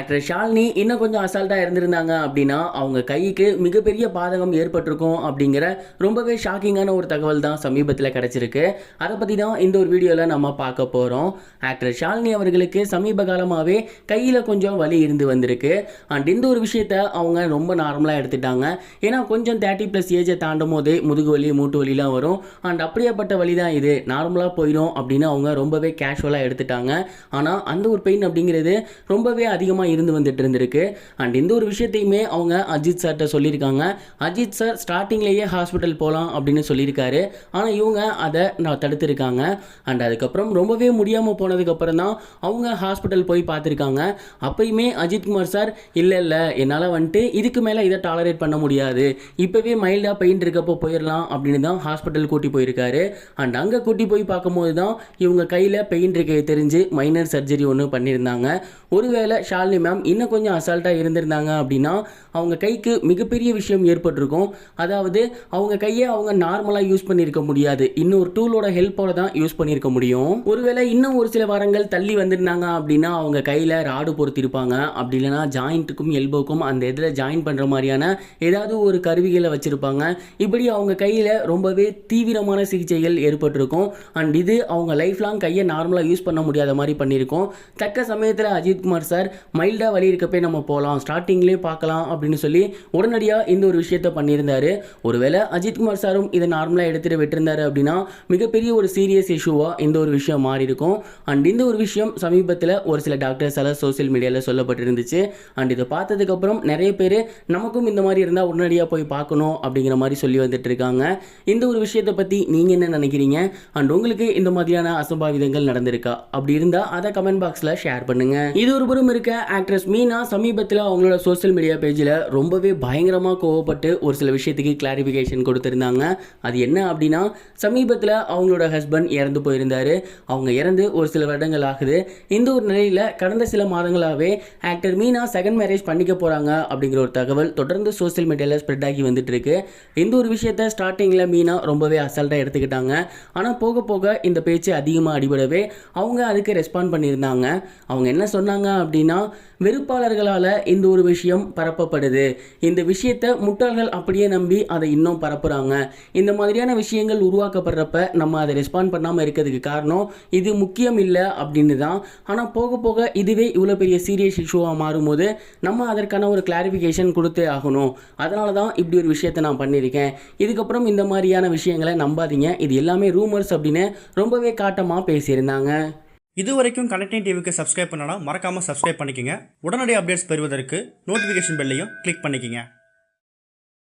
Actress Shalini இன்னும் கொஞ்சம் அசால்ட்டாக இருந்திருந்தாங்க அப்படின்னா அவங்க கைக்கு மிகப்பெரிய பாதகம் ஏற்பட்டிருக்கும் அப்படிங்கிற ரொம்பவே ஷாக்கிங்கான ஒரு தகவல் தான் சமீபத்தில் கிடச்சிருக்கு. அதை பற்றி தான் இந்த ஒரு வீடியோவில் நம்ம பார்க்க போகிறோம். ஆக்ட்ரஸ் ஷாலினி அவர்களுக்கு சமீப காலமாகவே கையில் கொஞ்சம் வலி இருந்து வந்திருக்கு. அண்ட் இந்த ஒரு விஷயத்தை அவங்க ரொம்ப நார்மலாக எடுத்துட்டாங்க. ஏன்னா கொஞ்சம் 30+ ஏஜை தாண்டும் போதே முதுகு வலி மூட்டு வலிலாம் வரும். அண்ட் அப்படியேப்பட்ட வலி தான் இது, நார்மலாக போயிடும் அப்படின்னு அவங்க ரொம்பவே கேஷுவலாக எடுத்துட்டாங்க. ஆனால் அந்த ஒரு பெயின் அப்படிங்கிறது ரொம்பவே அதிகமாக இருந்து வந்துட்டு இருந்திருக்கு. அண்ட் இந்த ஒரு விஷயத்தையுமே அவங்க அஜித் சார்கிட்ட சொல்லியிருக்காங்க. அஜித் சார் ஸ்டார்டிங்லேயே ஹாஸ்பிட்டல் போகலாம் அப்படின்னு சொல்லியிருக்காரு. ஆனால் இவங்க அதை நான் தடுத்திருக்காங்க. அண்ட் அதுக்கப்புறம் ரொம்பவே முடியாமல் போனதுக்கப்புறம் தான் அவங்க ஹாஸ்பிட்டல் போய் பார்த்துருக்காங்க. அப்பயுமே அஜித்குமார் சார் இல்லை என்னால் வந்துட்டு இதுக்கு மேலே இதை டாலரேட் பண்ண முடியாது, இப்போவே மைல்டாக பெயின் இருக்கப்போ போயிடலாம் அப்படின்னு தான் ஹாஸ்பிட்டல் கூட்டி போயிருக்காரு. அண்ட் அங்கே கூட்டி போய் பார்க்கும்போது தான் இவங்க கையில் பெயின் இருக்க தெரிஞ்சு மைனர் சர்ஜரி ஒன்று பண்ணியிருந்தாங்க. ஒருவேளை ஷாலினி மேம் இன்னும் கொஞ்சம் அசால்ட்டாக இருந்திருந்தாங்க அப்படின்னா அவங்க கைக்கு மிகப்பெரிய விஷயம் ஏற்பட்டிருக்கும். அதாவது அவங்க கையை அவங்க நார்மலாக யூஸ் பண்ணியிருக்க முடியாது, இன்னும் ஒரு டூலோட ஹெல்ப்போட தான் யூஸ் பண்ணியிருக்க முடியும். ஒருவேளை இன்னும் ஒரு சில வாரங்கள் தள்ளி வந்திருந்தாங்க அப்படின்னா அவங்க கையில் ராடு பொறுத்திருப்பாங்க. அப்படி இல்லைனா ஜாயிண்ட்டுக்கும் எல்போக்கும் அந்த இதில் ஜாயின் பண்ணுற மாதிரியான ஏதாவது ஒரு கருவிகளை வச்சுருப்பாங்க. இப்படி அவங்க கையில் ரொம்பவே தீவிரமான சிகிச்சைகள் ஏற்பட்டிருக்கும். அண்ட் இது அவங்க லைஃப் லாங் கையை நார்மலாக யூஸ் பண்ண முடியாத மாதிரி பண்ணியிருக்கோம். தக்க சமயத்தில் அஜித்குமார் சார் மைல்டாக வலி இருக்கப்பே நம்ம போகலாம், ஸ்டார்டிங்லேயே பார்க்கலாம் அப்படின்னு சொல்லி உடனடியாக இந்த ஒரு விஷயத்தை பண்ணியிருந்தாரு. ஒருவேளை அஜித்குமார் சாரும் இதை நார்மலாக எடுத்துகிட்டு விட்டுருந்தாரு அப்படின்னா மிகப்பெரிய ஒரு சீரியஸ் இஷ்யூவாக இந்த ஒரு விஷயம் மாறி இருக்கும். அண்ட் இந்த ஒரு விஷயம் சமீபத்தில் ஒரு சில டாக்டர்ஸால் சோசியல் மீடியாவில் சொல்லப்பட்டிருந்துச்சு. அண்ட் இதை பார்த்ததுக்கப்புறம் நிறைய பேர் நமக்கும் இந்த மாதிரி இருந்தால் உடனடியாக போய் பார்க்கணும் அப்படிங்கிற மாதிரி சொல்லி வந்துட்டு இருக்காங்க. இந்த ஒரு விஷயத்தை பற்றி நீங்கள் என்ன நினைக்கிறீங்க? அண்ட் உங்களுக்கு இந்த மாதிரியான அசம்பாவிதங்கள் நடந்திருக்கா? அப்படி இருந்தால் அதை கமெண்ட் பாக்ஸில் ஷேர் பண்ணுங்கள். இது ஒரு புறம் இருக்க ஆக்ட்ரஸ் மீனா சமீபத்தில் அவங்களோட சோசியல் மீடியா பேஜில் ரொம்பவே பயங்கரமாக கோவப்பட்டு ஒரு சில விஷயத்துக்கு கிளாரிஃபிகேஷன் கொடுத்துருந்தாங்க. அது என்ன அப்படின்னா, சமீபத்தில் அவங்களோட ஹஸ்பண்ட் இறந்து போயிருந்தார். அவங்க இறந்து ஒரு சில வருடங்கள் ஆகுது. இந்த ஒரு நிலையில் கடந்த சில மாதங்களாகவே ஆக்டர் மீனா செகண்ட் மேரேஜ் பண்ணிக்க போகிறாங்க அப்படிங்கிற ஒரு தகவல் தொடர்ந்து சோசியல் மீடியாவில் ஸ்ப்ரெட் ஆகி வந்துட்டு இருக்கு. இந்த ஒரு விஷயத்தை ஸ்டார்டிங்கில் மீனா ரொம்பவே அசால்ட்டாக எடுத்துக்கிட்டாங்க. ஆனால் போக போக இந்த பேச்சு அதிகமாக அடிபடவே அவங்க அதுக்கு ரெஸ்பாண்ட் பண்ணியிருந்தாங்க. அவங்க என்ன சொன்னாங்க அப்படின்னா, வெறுப்பாளர்களால் இந்த ஒரு விஷயம் பரப்பப்படுது, இந்த விஷயத்தை முட்டாள்கள் அப்படியே நம்பி அதை இன்னும் பரப்புகிறாங்க. இந்த மாதிரியான விஷயங்கள் உருவாக்கப்படுறப்ப நம்ம அதை ரெஸ்பாண்ட் பண்ணாமல் இருக்கிறதுக்கு காரணம் இது முக்கியம் இல்லை அப்படின்னு தான். ஆனால் போக போக இதுவே இவ்வளோ பெரிய சீரியஸ் இஷ்யூவாக மாறும்போது நம்ம அதற்கான ஒரு கிளாரிஃபிகேஷன் கொடுத்தே ஆகணும். அதனால தான் இப்படி ஒரு விஷயத்தை நான் பண்ணியிருக்கேன். இதுக்கப்புறம் இந்த மாதிரியான விஷயங்களை நம்பாதீங்க, இது எல்லாமே ரூமர்ஸ் அப்படின்னு ரொம்பவே காட்டமாக பேசியிருந்தாங்க. இது வரைக்கும் கனெக்டிங் டிவிக்கு சப்ஸ்கிரைப் பண்ணனா மறக்காமல் சப்ஸ்கிரைப் பண்ணிக்கங்க. உடனடி அப்டேட்ஸ் பெறுவதற்கு நோட்டிஃபிகேஷன் பெல்லையும் கிளிக் பண்ணிக்கங்க.